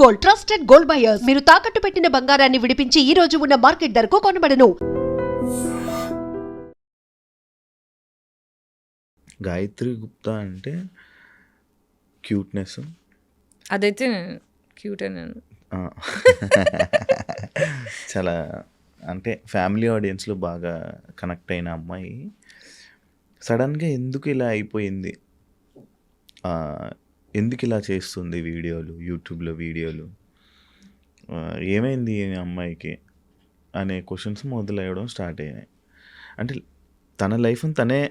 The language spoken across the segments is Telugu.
Gold, trusted gold buyers. మీరు తాకట్టు పెట్టిన బంగారాన్ని విడిపించి ఈ రోజు ఉన్న మార్కెట్ ధరకు కొనబడను. గాయత్రి గుప్తా అంటే క్యూట్నెస్, అదైతే క్యూటే. నేను చాలా అంటే ఫ్యామిలీ ఆడియన్స్లో బాగా కనెక్ట్ అయిన అమ్మాయి సడన్గా ఎందుకు ఇలా అయిపోయింది, ఎందుకు ఇలా చేస్తుంది వీడియోలు, యూట్యూబ్లో వీడియోలు, ఏమైంది ఈ అమ్మాయికి అనే క్వశ్చన్స్ మొదలయ్యడం స్టార్ట్ అయినాయి. అంటే తన లైఫ్ని తనే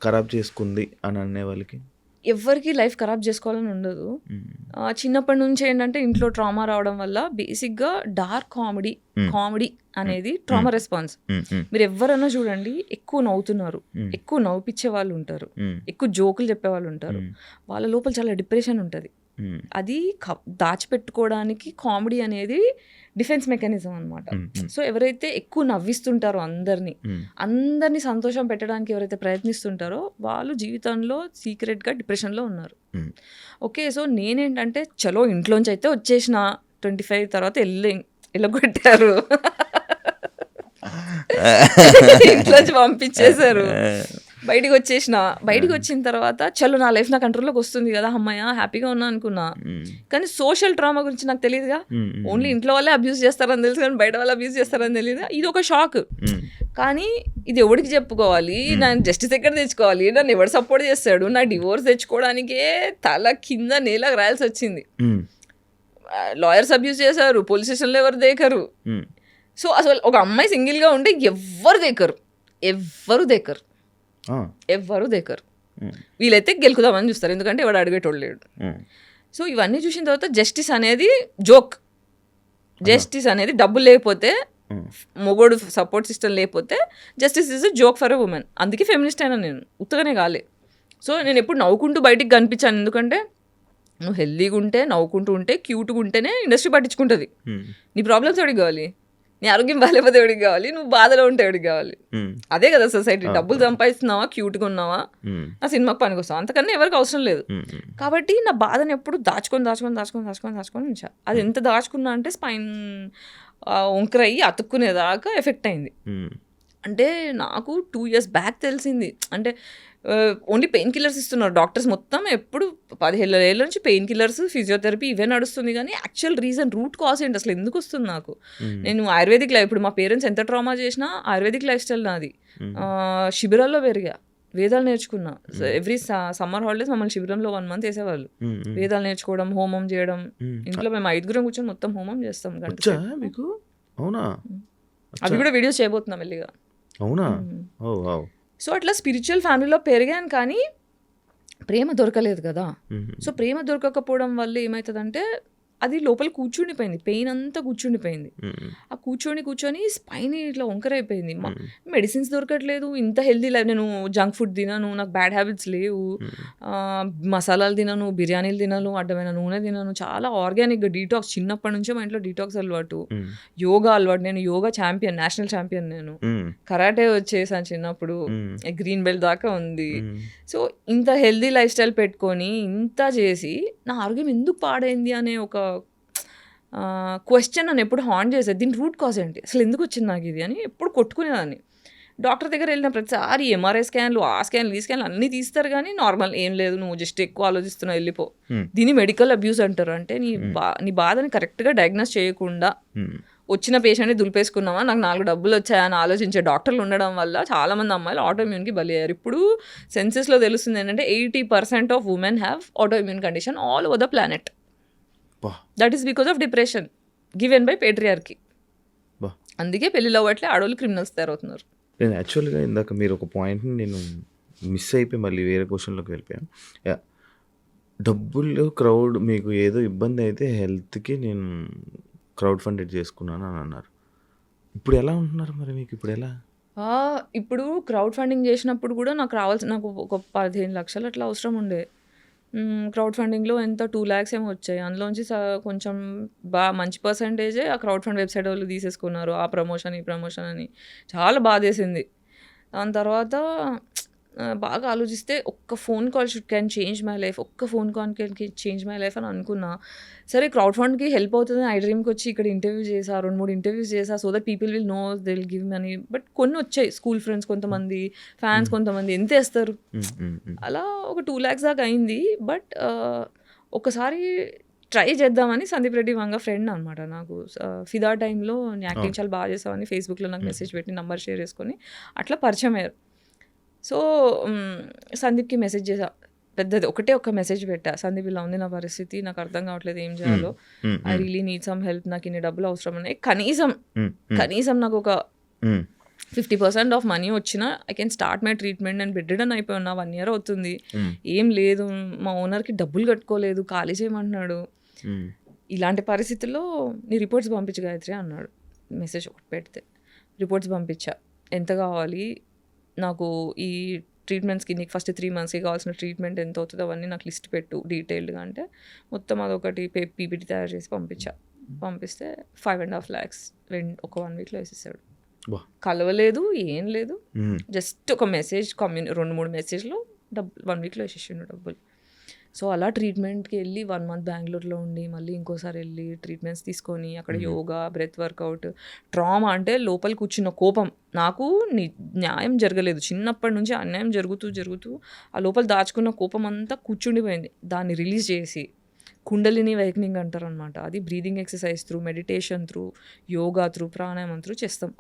ఖరాబ్ చేసుకుంది అని అనే వాళ్ళకి ఎవరికి లైఫ్ ఖరాబ్ చేసుకోవాలని ఉండదు. చిన్నప్పటి నుంచి ఏంటంటే ఇంట్లో ట్రామా రావడం వల్ల బేసిక్గా డార్క్ కామెడీ అనేది ట్రామా రెస్పాన్స్. మీరు ఎవరైనా చూడండి, ఎక్కువ నవ్వుతున్నారు, ఎక్కువ నవ్వుపిచ్చే వాళ్ళు ఉంటారు, ఎక్కువ జోకులు చెప్పే వాళ్ళు ఉంటారు, వాళ్ళ లోపల చాలా డిప్రెషన్ ఉంటుంది. అది దాచిపెట్టుకోవడానికి కామెడీ అనేది డిఫెన్స్ మెకానిజం అనమాట. సో ఎవరైతే ఎక్కువ నవ్విస్తుంటారో అందరినీ సంతోషం పెట్టడానికి ఎవరైతే ప్రయత్నిస్తుంటారో వాళ్ళు జీవితంలో సీక్రెట్గా డిప్రెషన్లో ఉన్నారు. ఓకే, సో నేనేంటంటే చలో ఇంట్లోంచి అయితే వచ్చేసిన 25 తర్వాత వెళ్ళగొట్టారు, ఇంట్లోంచి పంపించేశారు, బయటికి వచ్చిన తర్వాత చలో నా లైఫ్ నా కంట్రోల్లోకి వస్తుంది కదా, అమ్మాయ హ్యాపీగా ఉన్నా అనుకున్నా. కానీ సోషల్ ట్రామా గురించి నాకు తెలియదుగా. ఓన్లీ ఇంట్లో వాళ్ళే అబ్యూస్ చేస్తారని తెలుసు, కానీ బయట వాళ్ళు అబ్యూస్ చేస్తారని తెలియదు. ఇది ఒక షాక్. కానీ ఇది ఎవరికి చెప్పుకోవాలి, నేను జస్టిస్ ఎక్కడ తెచ్చుకోవాలి, నన్ను ఎవరు సపోర్ట్ చేస్తాడు, నా డివోర్స్ తెచ్చుకోవడానికే తల కింద నేలకు రాయాల్సి వచ్చింది. లాయర్స్ అబ్యూస్ చేశారు, పోలీస్ స్టేషన్లో ఎవరు దేకరు. సో అసలు ఒక అమ్మాయి సింగిల్గా ఉంటే ఎవరు దేకరు. వీళ్ళైతే గెలుకుదామని చూస్తారు, ఎందుకంటే ఎవడు అడిగేటోళ్ళు లేడు. సో ఇవన్నీ చూసిన తర్వాత జస్టిస్ అనేది జోక్. జస్టిస్ అనేది డబ్బులు లేకపోతే, మొగోడు సపోర్ట్ సిస్టమ్ లేకపోతే justice is joke for a women. అందుకే ఫెమినిస్ట్ అయినా నేను, ఉత్తగానే కాలే. సో నేను ఎప్పుడు నవ్వుకుంటూ బయటికి కనిపించాను, ఎందుకంటే నువ్వు హెల్దీగా ఉంటే, నవ్వుకుంటూ ఉంటే, క్యూట్గా ఉంటేనే ఇండస్ట్రీ పట్టించుకుంటుంది. నీ ప్రాబ్లమ్స్ ఎవరికి కావాలి, నీ ఆరోగ్యం బాగాలేకపోతే ఎవరికి కావాలి, నువ్వు బాధలో ఉంటే ఎవరికి కావాలి. అదే కదా సొసైటీ. డబ్బులు సంపాదిస్తున్నావా, క్యూట్గా ఉన్నావా, నా సినిమాకి పనికి వస్తావా, అంతకన్నా ఎవరికి అవసరం లేదు. కాబట్టి నా బాధను ఎప్పుడు దాచుకొని ఉంచా. అది ఎంత దాచుకున్నా అంటే స్పైన్ వంకరయ్యి అతుక్కునేదాకా ఎఫెక్ట్ అయింది. అంటే నాకు 2 years బ్యాక్ తెలిసింది. అంటే ఓన్లీ పెయిన్ కిల్లర్స్ ఇస్తున్నారు డాక్టర్స్, మొత్తం ఎప్పుడు 15 ఏళ్ళ నుంచి పెయిన్ కిల్లర్స్, ఫిజియోథెరపీ ఇవే నడుస్తుంది. కానీ యాక్చువల్ రీజన్, రూట్ కాజ్ ఏంటి, అసలు ఎందుకు వస్తుంది నాకు. నేను ఆయుర్వేదిక్ లైఫ్, ఇప్పుడు మా పేరెంట్స్ ఎంత ట్రామా చేసినా ఆయుర్వేదిక్ లైఫ్ స్టైల్ నాది. శిబిరాల్లో పెరిగా, వేదాలు నేర్చుకున్నా. ఎవ్రీ సమ్మర్ హాలిడేస్ మమ్మల్ని శిబిరంలో 1 month వేసేవాళ్ళు. వేదాలు నేర్చుకోవడం, హోమం చేయడం. ఇంట్లో మేము 5 కూర్చొని మొత్తం హోమం చేస్తాం. అవి కూడా వీడియోస్ చేయబోతున్నాం మెల్లిగా. సో అట్లా స్పిరిచువల్ ఫ్యామిలీలో పెరిగాను, కానీ ప్రేమ దొరకలేదు కదా. సో ప్రేమ దొరకకపోవడం వల్ల ఏమవుతుందంటే అది లోపల కూర్చుండిపోయింది, పెయిన్ అంతా కూర్చుండిపోయింది. ఆ కూర్చొని స్పైన్ ఇట్లా వంకరైపోయింది. మెడిసిన్స్ దొరకట్లేదు, ఇంత హెల్దీ లైఫ్. నేను జంక్ ఫుడ్ తినను, నాకు బ్యాడ్ హ్యాబిట్స్ లేవు, మసాలాలు తినను, బిర్యానీలు తినను, అడ్డమైన నూనె తినను, చాలా ఆర్గానిక్గా డీటాక్స్. చిన్నప్పటి నుంచే మా ఇంట్లో డీటాక్స్ అలవాటు, యోగా అలవాటు. నేను యోగా ఛాంపియన్, నేషనల్ ఛాంపియన్. నేను కరాటే వచ్చేసాను చిన్నప్పుడు, గ్రీన్ బెల్ట్ దాకా ఉంది. సో ఇంత హెల్దీ లైఫ్ స్టైల్ పెట్టుకొని ఇంత చేసి నా ఆరోగ్యం ఎందుకు పాడైంది అనే ఒక క్వశ్చన్ నన్ను ఎప్పుడు హాంట్ చేసేది. దీని రూట్ కాజ్ ఏంటి, అసలు ఎందుకు వచ్చింది నాకు ఇది అని ఎప్పుడు కొట్టుకునేదాన్ని. డాక్టర్ దగ్గర వెళ్ళిన ప్రతిసారి ఎంఆర్ఐ స్కాన్లు, ఆ స్కాన్లు, ఈ స్కాన్లు అన్నీ తీస్తారు, కానీ నార్మల్ ఏం లేదు, నువ్వు జస్ట్ ఎక్కువ ఆలోచిస్తున్నావు, వెళ్ళిపో. దీన్ని మెడికల్ అబ్యూస్ అంటారు. అంటే నీ బాధని కరెక్ట్గా డయాగ్నోస్ చేయకుండా వచ్చిన పేషెంట్ని దులిపేసుకున్నావా, నాకు 4 డబ్బులు వచ్చాయని ఆలోచించే డాక్టర్లు ఉండడం వల్ల చాలామంది అమ్మాయిలు ఆటోఇమ్యూన్కి బలి అయ్యారు. ఇప్పుడు సెన్సెస్లో తెలుస్తుంది ఏంటంటే 80% of women have autoimmune condition all over the planet. That is because of depression given by patriarchy. అందుకే పెళ్ళిలో అవ్వట్లే, ఆడవాళ్ళు క్రిమినల్స్ తయారవుతున్నారు. నేను యాక్చువల్గా ఇందాక మీరు ఒక పాయింట్ని నేను మిస్ అయిపోయి మళ్ళీ వేరే క్వశ్చన్లోకి వెళ్ళిపోయాను. డబ్బులు క్రౌడ్, మీకు ఏదో ఇబ్బంది అయితే హెల్త్కి నేను క్రౌడ్ ఫండెడ్ చేసుకున్నాను అని అన్నారు. ఇప్పుడు ఎలా ఉంటున్నారు మరి, మీకు ఇప్పుడు ఎలా? ఇప్పుడు క్రౌడ్ ఫండింగ్ చేసినప్పుడు కూడా నాకు ఒక 15 లక్షలు అట్లా అవసరం ఉండే. క్రౌడ్ ఫండింగ్లో ఎంత 2 lakhs ఏమో వచ్చాయి. అందులోంచి కొంచెం మంచి పర్సంటేజే ఆ క్రౌడ్ ఫండ్ వెబ్సైట్ వాళ్ళు తీసేసుకున్నారు. ఆ ప్రమోషన్, ఈ ప్రమోషన్ అని చాలా బాధేసింది. దాని తర్వాత బాగా ఆలోచిస్తే ఒక్క phone call can change my life, ఒక్క phone call can change my life అని అనుకున్నా. సరే క్రౌడ్ ఫండ్కి హెల్ప్ అవుతుంది ఐ డ్రీమ్కి వచ్చి ఇక్కడ ఇంటర్వ్యూ చేసా, 2-3 ఇంటర్వ్యూస్ చేసా, so that people will know they will give money. But కొన్ని వచ్చాయి, స్కూల్ ఫ్రెండ్స్ కొంతమంది, ఫ్యాన్స్ కొంతమంది ఎంత వేస్తారు, అలా ఒక 2 lakhs దాకా అయింది. బట్ ఒకసారి ట్రై చేద్దామని సందీప్ రెడ్డి వంగ ఫ్రెండ్ అనమాట నాకు, ఫిదా టైంలో యాక్టింగ్ చాలా బాగా చేసామని ఫేస్బుక్లో నాకు మెసేజ్ పెట్టి నంబర్ షేర్ చేసుకొని అట్లా పరిచయం అయ్యారు. సో సందీప్కి మెసేజ్ చేసా, పెద్దది ఒకటే ఒక మెసేజ్ పెట్టా, సందీప్ ఇలా ఉంది నా పరిస్థితి, నాకు అర్థం కావట్లేదు ఏం చేయాలో, I really need some help, నాకు ఇన్ని డబ్బులు అవసరం ఉన్నాయి, కనీసం నాకు ఒక 50% ఆఫ్ మనీ వచ్చినా I can start my treatment. నేను బెడ్ రిడన్ అయిపోయినా 1 year అవుతుంది, ఏం లేదు, మా ఓనర్కి డబ్బులు కట్టుకోలేదు, ఖాళీ చేయమంటున్నాడు, ఇలాంటి పరిస్థితుల్లో నీ రిపోర్ట్స్ పంపించు గాయత్రి అన్నాడు. మెసేజ్ ఒకటి పెడితే రిపోర్ట్స్ పంపించా, ఎంత కావాలి నాకు ఈ ట్రీట్మెంట్స్కి, నీకు ఫస్ట్ 3 monthsకి కావాల్సిన ట్రీట్మెంట్ ఎంత అవుతుందో అవన్నీ నాకు లిస్ట్ పెట్టు డీటెయిల్డ్గా అంటే మొత్తం అదొకటి పీపీటీ తయారు చేసి పంపిస్తే 5.5 lakhs ఒక 1 weekలో వేసేసాడు. కలవలేదు, ఏం లేదు, జస్ట్ ఒక మెసేజ్ 2-3 మెసేజ్లో 1 weekలో వేసేసిండు డబ్బులు. సో అలా ట్రీట్మెంట్కి వెళ్ళి 1 month బెంగళూరులో ఉండి మళ్ళీ ఇంకోసారి వెళ్ళి ట్రీట్మెంట్స్ తీసుకొని అక్కడ యోగా, బ్రెత్ వర్కౌట్. ట్రామా అంటే లోపల కూర్చున్న కోపం, నాకు న్యాయం జరగలేదు, చిన్నప్పటి నుంచి అన్యాయం జరుగుతూ ఆ లోపల దాచుకున్న కోపం అంతా కూర్చుండిపోయింది. దాన్ని రిలీజ్ చేసి కుండలిని వైక్నింగ్ అంటారు అనమాట, అది breathing exercise through, meditation through, yoga through, ప్రాణాయామం త్రూ చేస్తాం.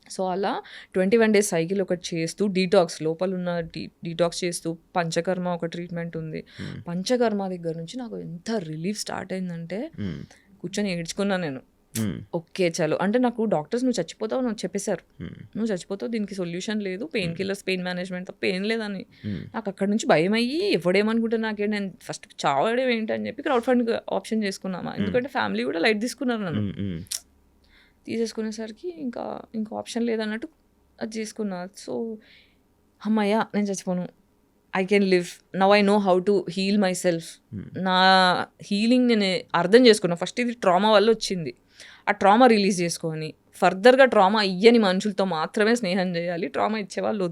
సో అలా 21 days సైకిల్ ఒకటి చేస్తూ, డీటాక్స్ లోపల ఉన్న డీటాక్స్ చేస్తూ, పంచకర్మ ఒక ట్రీట్మెంట్ ఉంది. పంచకర్మ దగ్గర నుంచి నాకు ఎంత రిలీఫ్ స్టార్ట్ అయిందంటే కూర్చొని ఏడ్చుకున్నా నేను. ఓకే చలో అంటే నాకు డాక్టర్స్ నువ్వు చచ్చిపోతావు నాకు చెప్పేశారు, నువ్వు చచ్చిపోతావు, దీనికి సొల్యూషన్ లేదు, పెయిన్ కిల్లర్స్, పెయిన్ మేనేజ్మెంట్ తప్ప ఏం లేదని. నాకు అక్కడ నుంచి భయం అయ్యి ఎవడేమనుకుంటే నాకేంటి, నేను ఫస్ట్ చావడం ఏంటి అని చెప్పి క్రౌడ్ ఫండ్ ఆప్షన్ చేసుకున్నామా, ఎందుకంటే ఫ్యామిలీ కూడా లైట్ తీసుకున్నారు నన్ను. తీసేసుకునేసరికి ఇంకా ఆప్షన్ లేదన్నట్టు అది చేసుకున్నా. సో అమ్మయ్య నేను చచ్చిపోను, I can live, now I know how to heal myself. నా హీలింగ్ నేను అర్థం చేసుకున్నా. ఫస్ట్ ఇది ట్రామా వల్ల వచ్చింది, ఆ ట్రామా రిలీజ్ చేసుకొని ఫర్దర్గా ట్రామా ఇయ్యని మనుషులతో మాత్రమే స్నేహం చేయాలి, ట్రామా ఇచ్చేవాళ్ళు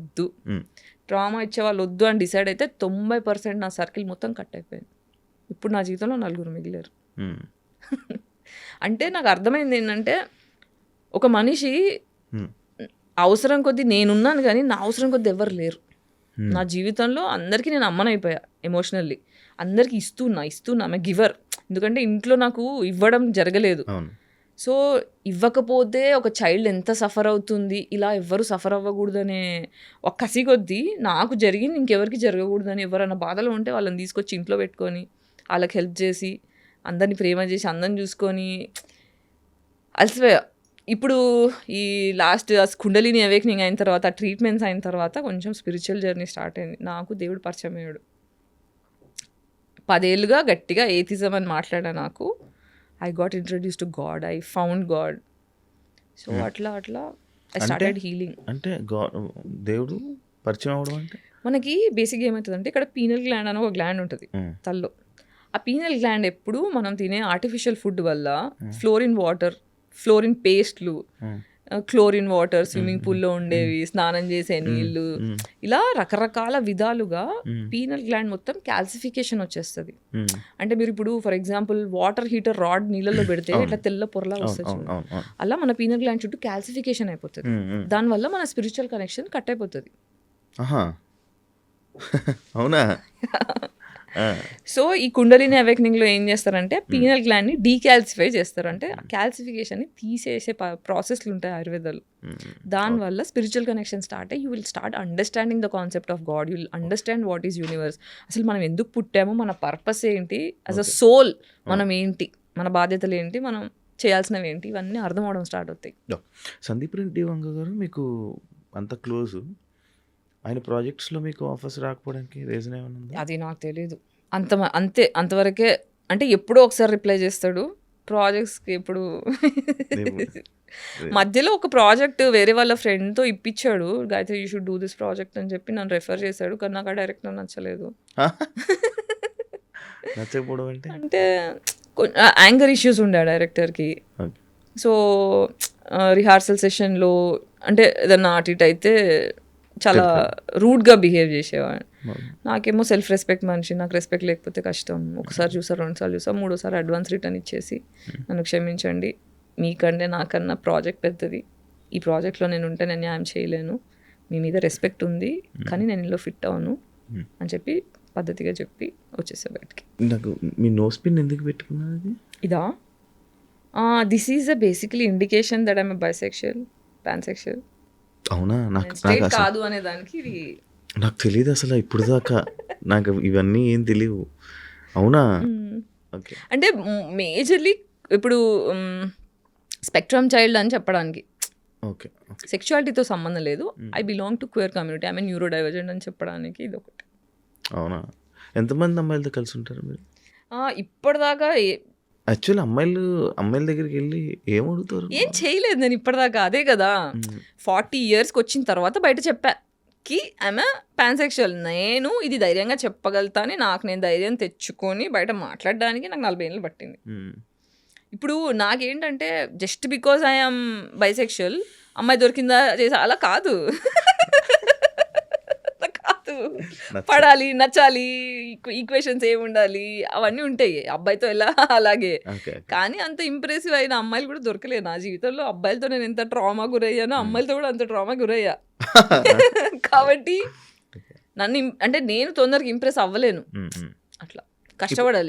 వద్దు అని డిసైడ్ అయితే 90% నా సర్కిల్ మొత్తం కట్ అయిపోయింది. ఇప్పుడు నా జీవితంలో 4 మిగిలారు. అంటే నాకు అర్థమైంది ఏంటంటే ఒక మనిషి అవసరం కొద్దీ నేనున్నాను కానీ నా అవసరం కొద్దీ ఎవరు లేరు నా జీవితంలో. అందరికీ నేను అమ్మనైపోయా ఎమోషనల్లీ, అందరికీ ఇస్తున్నా ఆమె గివర్. ఎందుకంటే ఇంట్లో నాకు ఇవ్వడం జరగలేదు. సో ఇవ్వకపోతే ఒక చైల్డ్ ఎంత సఫర్ అవుతుంది, ఇలా ఎవ్వరు సఫర్ అవ్వకూడదనే ఒక కసి కొద్దీ నాకు జరిగింది ఇంకెవరికి జరగకూడదని, ఎవరైనా బాధలో ఉంటే వాళ్ళని తీసుకొచ్చి ఇంట్లో పెట్టుకొని వాళ్ళకి హెల్ప్ చేసి అందరినీ ప్రేమ చేసి అందరిని చూసుకొని అలసిపోయా. ఇప్పుడు ఈ లాస్ట్ కుండలిని అవేక్నింగ్ అయిన తర్వాత, ట్రీట్మెంట్స్ అయిన తర్వాత కొంచెం స్పిరిచువల్ జర్నీ స్టార్ట్ అయింది. నాకు దేవుడు పరిచయం అయ్యాడు. 10 ఏళ్ళుగా గట్టిగా ఏథిజం అని మాట్లాడా, నాకు I got introduce to God, I found God. So అట్లా ఐ స్టార్టెడ్ హీలింగ్. అంటే దేవుడు పరిచయం అవడం అంటే మనకి బేసిక్గా ఏమవుతుందంటే ఇక్కడ పీనల్ గ్లాండ్ అని ఒక గ్లాండ్ ఉంటుంది తల్లో. ఆ పీనల్ గ్లాండ్ ఎప్పుడు మనం తినే ఆర్టిఫిషియల్ ఫుడ్ వల్ల ఫ్లోరిన్ పేస్ట్లు, క్లోరిన్ వాటర్, స్విమ్మింగ్ పూల్లో ఉండేవి, స్నానం చేసే నీళ్ళు, ఇలా రకరకాల విధాలుగా పీనల్ గ్లాండ్ మొత్తం క్యాల్సిఫికేషన్ వచ్చేస్తుంది. అంటే మీరు ఇప్పుడు for example water heater rod నీళ్ళలో పెడితే ఇట్లా తెల్ల పొరలా వస్తుంది, అలా మన పీనల్ గ్లాండ్ చుట్టూ క్యాల్సిఫికేషన్ అయిపోతుంది. దానివల్ల మన స్పిరిచువల్ కనెక్షన్ కట్ అయిపోతుంది. అవునా? సో ఈ కుండలిని అవేక్నింగ్లో ఏం చేస్తారంటే పీనల్ గ్లాండ్ని డీకాల్సిఫై చేస్తారు. అంటే క్యాల్సిఫికేషన్ని తీసేసే ప్రాసెస్లు ఉంటాయి ఆయుర్వేదాలు. దానివల్ల స్పిరిచువల్ కనెక్షన్ స్టార్ట్ అయ్యి you will start understanding the concept of God, you will understand what is universe, అసలు మనం ఎందుకు పుట్టామో, మన పర్పస్ ఏంటి, యాజ్ అ సోల్ మనం ఏంటి, మన బాధ్యతలు ఏంటి, మనం చేయాల్సినవి ఏంటి, ఇవన్నీ అర్థం అవడం స్టార్ట్ అవుతాయి. సందీప్ రెడ్డి వంగ గారు మీకు అంత క్లోజ్, ఆయన ప్రాజెక్ట్స్లో మీకు ఆఫర్స్ రాకపోవడానికి రీజన్ ఏమైనా ఉందా? అది నాకు తెలియదు. అంతవరకే. అంటే ఎప్పుడో ఒకసారి రిప్లై చేస్తాడు ప్రాజెక్ట్స్కి. ఎప్పుడు మధ్యలో ఒక ప్రాజెక్ట్ వేరే వాళ్ళ ఫ్రెండ్తో ఇప్పించాడు, Gayatri you should do this project అని చెప్పి నన్ను రెఫర్ చేశాడు. కానీ నాకు ఆ డైరెక్టర్ నచ్చలేదు. నచ్చకపోవడం అంటే యాంగర్ ఇష్యూస్ ఉండే ఆ డైరెక్టర్కి. సో రిహార్సల్ సెషన్లో అంటే ఏదన్నా అటు ఇటు అయితే చాలా రూడ్గా బిహేవ్ చేసేవాడు. నాకేమో సెల్ఫ్ రెస్పెక్ట్ మనిషి, నాకు రెస్పెక్ట్ లేకపోతే కష్టం. ఒకసారి చూసా, రెండుసార్లు చూసా, మూడోసారి అడ్వాన్స్ రిటర్న్ ఇచ్చేసి నన్ను క్షమించండి, మీకంటే నాకన్నా ప్రాజెక్ట్ పెద్దది, ఈ ప్రాజెక్ట్లో నేను ఉంటే నేను న్యాయం చేయలేను, మీ మీద రెస్పెక్ట్ ఉంది కానీ నేను ఇందులో ఫిట్ అవ్వను అని చెప్పి పద్ధతిగా చెప్పి వచ్చేసా బయటికి. నాకు మీ నోస్ పిన్ ఎందుకు పెట్టుకున్నది? ఇదా, this is a basically indication that I'm bisexual, pansexual. అవునా? నాకు స్ట్రైట్ కాదు అనే దానికి ఇది. నాకు తెలియదు అసలు ఇప్పుడు దాకా, నాకు ఇవన్నీ ఏం తెలియవు. అవునా? ఓకే. అంటే మేజర్లీ ఇప్పుడు స్పెక్ట్రమ్ చైల్డ్ అని చెప్పడానికి, ఓకే. సెక్షువాలిటీతో సంబంధం లేదు, I belong to queer community, I mean neuro divergent అని చెప్పడానికి ఇది ఒకటి. అవునా? ఎంతమంది అమ్మాయిలతో కలిసి ఉంటారు మీరు? ఇప్పటిదాకా యాక్చువల్లీ అమ్మాయిల దగ్గరికి వెళ్ళి ఏం అడుగుతారు? ఏం చేయలేదు నేను ఇప్పటిదాకా. అదే కదా 40 yearsకి వచ్చిన తర్వాత బయట చెప్పా కి ఆమె పాన్సెక్షువల్. నేను ఇది ధైర్యంగా చెప్పగలుగుతాను, నాకు నేను ధైర్యం తెచ్చుకొని బయట మాట్లాడడానికి నాకు 40 ఏళ్ళు పట్టింది. ఇప్పుడు నాకేంటంటే జస్ట్ బికాజ్ ఐఎమ్ బైసెక్షువల్ అమ్మాయి దొరికిందా చేసా అలా కాదు. పడాలి, నచ్చాలి, ఈక్వేషన్స్ ఏమి ఉండాలి అవన్నీ ఉంటాయి అబ్బాయితో ఎలా అలాగే. కానీ అంత ఇంప్రెసివ్ అయిన అమ్మాయిలు కూడా దొరకలేదు నా జీవితంలో. అబ్బాయిలతో నేను ఎంత ట్రామా గురయ్యానో అమ్మాయిలతో కూడా అంత ట్రామా గురయ్యా. కాబట్టి నన్ను అంటే నేను తొందరగా ఇంప్రెస్ అవ్వలేను, అట్లా కష్టపడాలి.